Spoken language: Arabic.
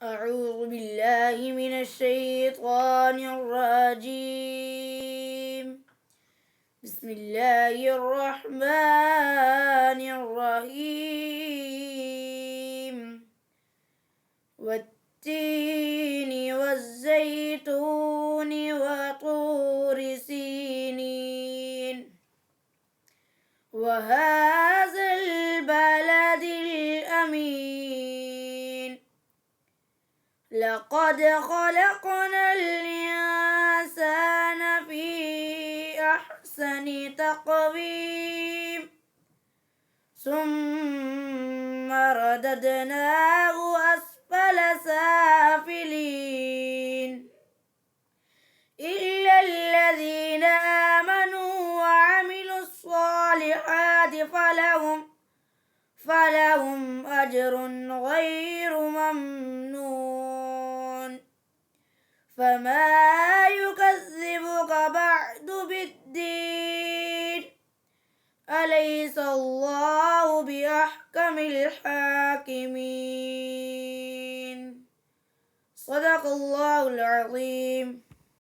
أعوذ بالله من الشيطان الرجيم. بسم الله الرحمن الرحيم. والتين والزيتون وطور سينين وهذا البلد الأمين. لقد خلقنا الإنسان في أحسن تقويم ثم رددناه أسفل سافلين إلا الذين آمنوا وعملوا الصالحات فلهم أجر غير ممنون. فما يكذبك بعد بالدين أليس الله بأحكم الحاكمين. صدق الله العظيم.